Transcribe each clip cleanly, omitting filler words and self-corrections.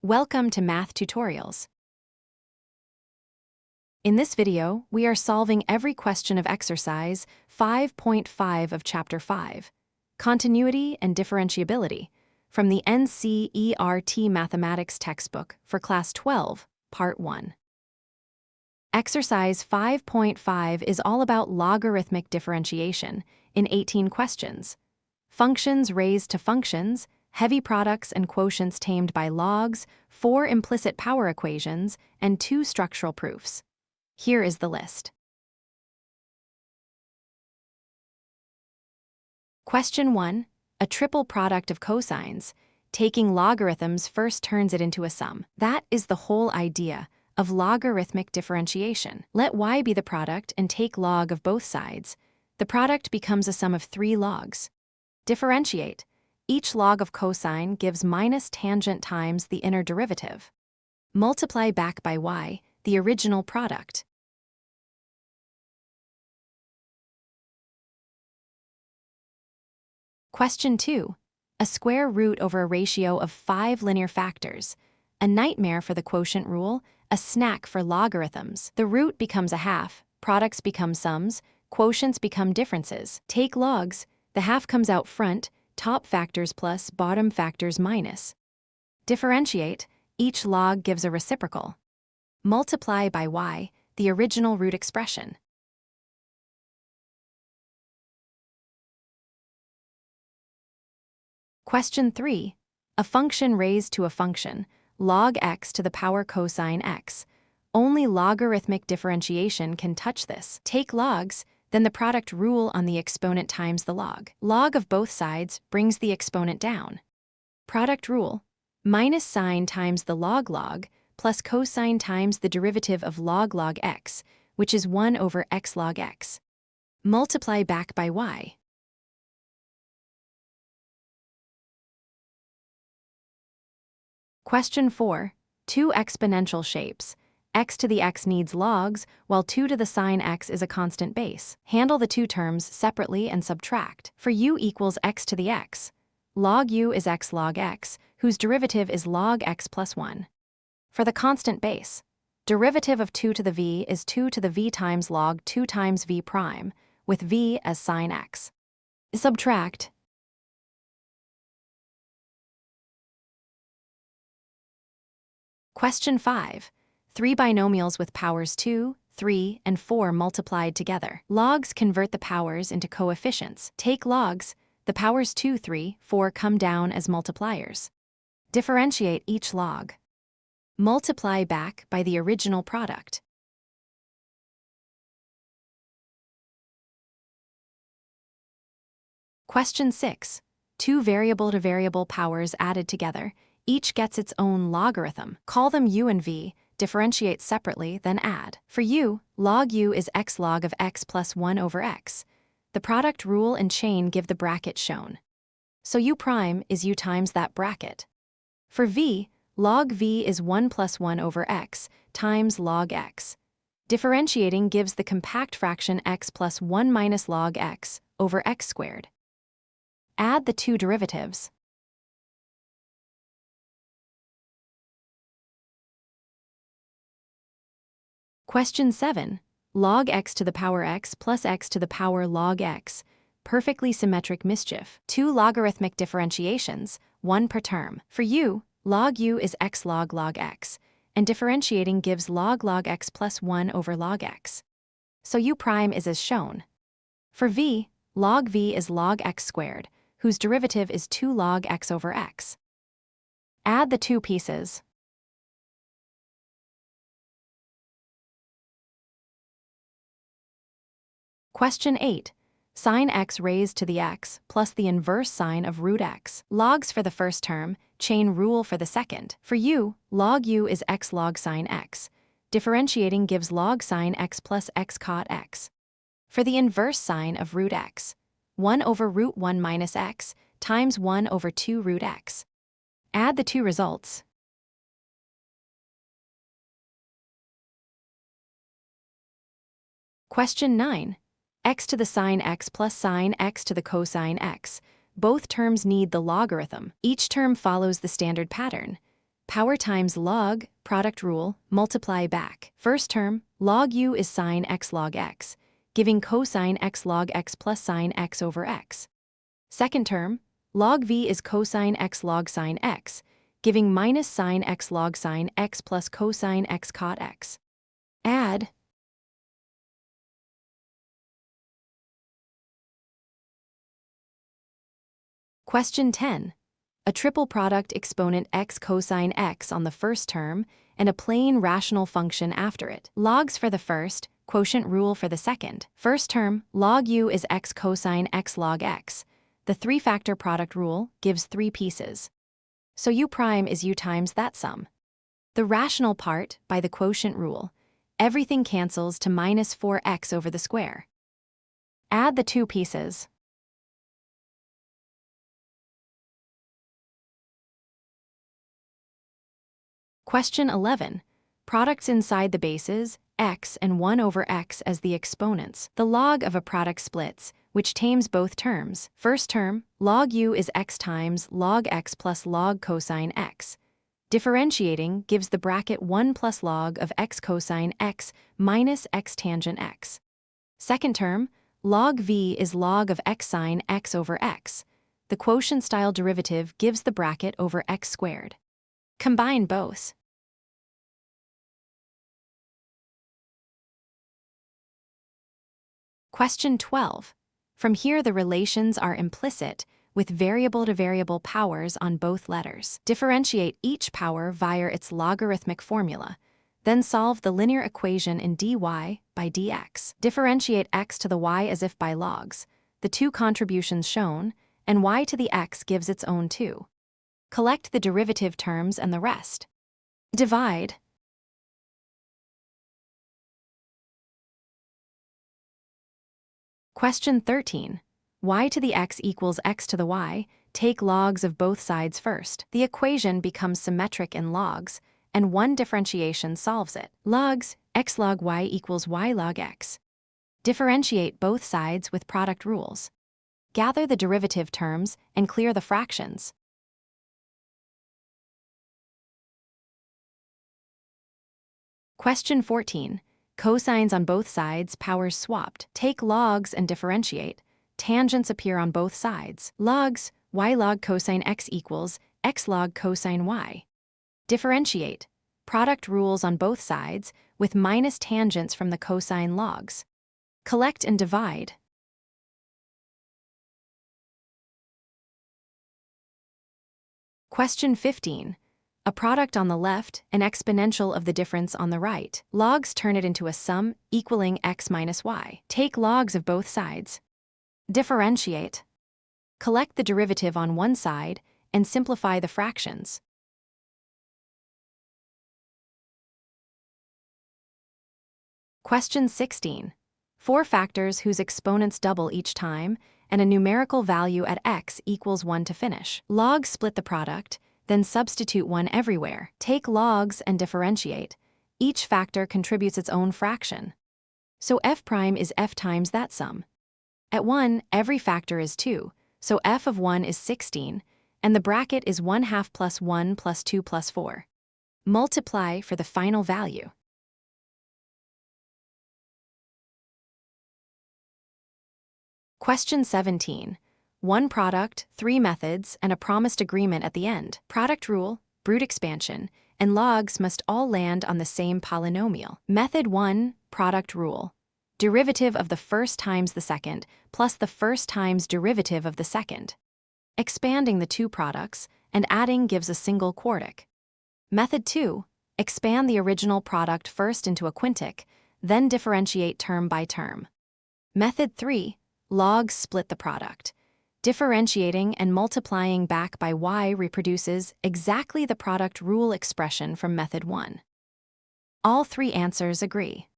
Welcome to Math Tutorials. In this video, we are solving every question of exercise 5.5 of Chapter 5, Continuity and Differentiability, from the NCERT Mathematics textbook for Class 12, Part 1. Exercise 5.5 is all about logarithmic differentiation in 18 questions, functions raised to functions, heavy products and quotients tamed by logs, 4 implicit power equations, and 2 structural proofs. Here is the list. Question 1. A triple product of cosines. Taking logarithms first turns it into a sum. That is the whole idea of logarithmic differentiation. Let y be the product and take log of both sides. The product becomes a sum of 3 logs. Differentiate. Each log of cosine gives minus tangent times the inner derivative. Multiply back by y, the original product. Question 2. A square root over a ratio of 5 linear factors. A nightmare for the quotient rule, a snack for logarithms. The root becomes a half, products become sums, quotients become differences. Take logs, the half comes out front, top factors plus bottom factors minus. Differentiate, each log gives a reciprocal. Multiply by y, the original root expression. Question 3. A function raised to a function, log x to the power cosine x. Only logarithmic differentiation can touch this. Take logs, then the product rule on the exponent times the log. Log of both sides brings the exponent down. Product rule, minus sine times the log plus cosine times the derivative of log x, which is 1 over x log x. Multiply back by y. Question 4. 2 exponential shapes. X to the x needs logs, while 2 to the sine x is a constant base. Handle the two terms separately and subtract. For u equals x to the x, log u is x log x, whose derivative is log x plus 1. For the constant base, derivative of 2 to the v is 2 to the v times log 2 times v prime, with v as sine x. Subtract. Question 5. 3 binomials with powers 2, 3, and 4 multiplied together. Logs convert the powers into coefficients. Take logs, the powers 2, 3, 4 come down as multipliers. Differentiate each log. Multiply back by the original product. Question 6. 2 variable-to-variable powers added together. Each gets its own logarithm. Call them u and v, differentiate separately, then add. For u, log u is x log of x plus 1 over x. The product rule and chain give the bracket shown. So u prime is u times that bracket. For v, log v is 1 plus 1 over x times log x. Differentiating gives the compact fraction x plus 1 minus log x over x squared. Add the two derivatives. Question 7. Log x to the power x plus x to the power log x. Perfectly symmetric mischief. 2 logarithmic differentiations, 1 per term. For u, log u is x log x, and differentiating gives log x plus 1 over log x. So u prime is as shown. For v, log v is log x squared, whose derivative is 2 log x over x. Add the two pieces. Question 8. Sine x raised to the x plus the inverse sine of root x. Logs for the first term, chain rule for the second. For u, log u is x log sine x. Differentiating gives log sine x plus x cot x. For the inverse sine of root x, 1 over root 1 minus x times 1 over 2 root x. Add the two results. Question 9. X to the sine x plus sine x to the cosine x. Both terms need the logarithm. Each term follows the standard pattern. Power times log, product rule, multiply back. First term, log u is sine x log x, giving cosine x log x plus sine x over x. Second term, log v is cosine x log sine x, giving minus sine x log sine x plus cosine x cot x. Add. Question 10. A triple product exponent x cosine x on the first term and a plain rational function after it. Logs for the first, quotient rule for the second. First term, log u is x cosine x log x. The three-factor product rule gives three pieces. So u prime is u times that sum. The rational part, by the quotient rule, everything cancels to minus 4x over the square. Add the two pieces. Question 11. Products inside the bases, x and 1 over x as the exponents. The log of a product splits, which tames both terms. First term, log u is x times log x plus log cosine x. Differentiating gives the bracket 1 plus log of x cosine x minus x tangent x. Second term, log v is log of x sine x over x. The quotient-style derivative gives the bracket over x squared. Combine both. Question 12. From here the relations are implicit, with variable-to-variable powers on both letters. Differentiate each power via its logarithmic formula, then solve the linear equation in dy by dx. Differentiate x to the y as if by logs, the two contributions shown, and y to the x gives its own 2. Collect the derivative terms and the rest. Divide. Question 13. Y to the x equals x to the y. Take logs of both sides first. The equation becomes symmetric in logs, and one differentiation solves it. Logs, x log y equals y log x. Differentiate both sides with product rules. Gather the derivative terms and clear the fractions. Question 14. Cosines on both sides, powers swapped. Take logs and differentiate. Tangents appear on both sides. Logs, y log cosine x equals x log cosine y. Differentiate. Product rules on both sides, with minus tangents from the cosine logs. Collect and divide. Question 15. A product on the left, an exponential of the difference on the right. Logs turn it into a sum equaling x minus y. Take logs of both sides. Differentiate. Collect the derivative on one side and simplify the fractions. Question 16. Four factors whose exponents double each time, and a numerical value at x equals 1 to finish. Logs split the product, then substitute 1 everywhere. Take logs and differentiate. Each factor contributes its own fraction. So f prime is f times that sum. At 1, every factor is 2, so f of 1 is 16, and the bracket is 1/2 plus 1 plus 2 plus 4. Multiply for the final value. Question 17. One product, three methods, and a promised agreement at the end. Product rule, brute expansion, and logs must all land on the same polynomial. Method 1, product rule. Derivative of the first times the second, plus the first times derivative of the second. Expanding the two products, and adding gives a single quartic. Method 2, expand the original product first into a quintic, then differentiate term by term. Method 3, logs split the product. Differentiating and multiplying back by y reproduces exactly the product rule expression from method 1. All three answers agree.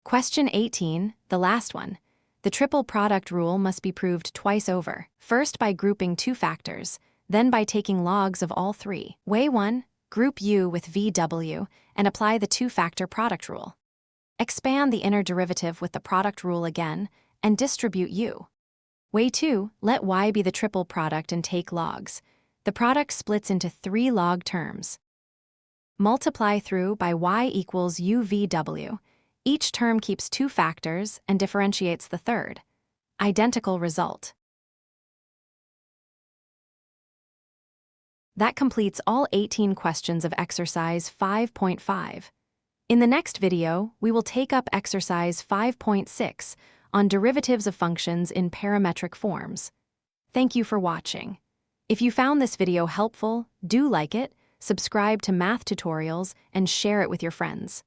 Question 18, the last one. The triple product rule must be proved twice over, first by grouping two factors, then by taking logs of all three. Way 1, group u with VW and apply the two-factor product rule. Expand the inner derivative with the product rule again and distribute u. Way 2, let y be the triple product and take logs. The product splits into 3 log terms. Multiply through by y equals UVW. Each term keeps 2 factors and differentiates the third. Identical result. That completes all 18 questions of exercise 5.5. In the next video, we will take up exercise 5.6 on derivatives of functions in parametric forms. Thank you for watching. If you found this video helpful, do like it, subscribe to math tutorials, and share it with your friends.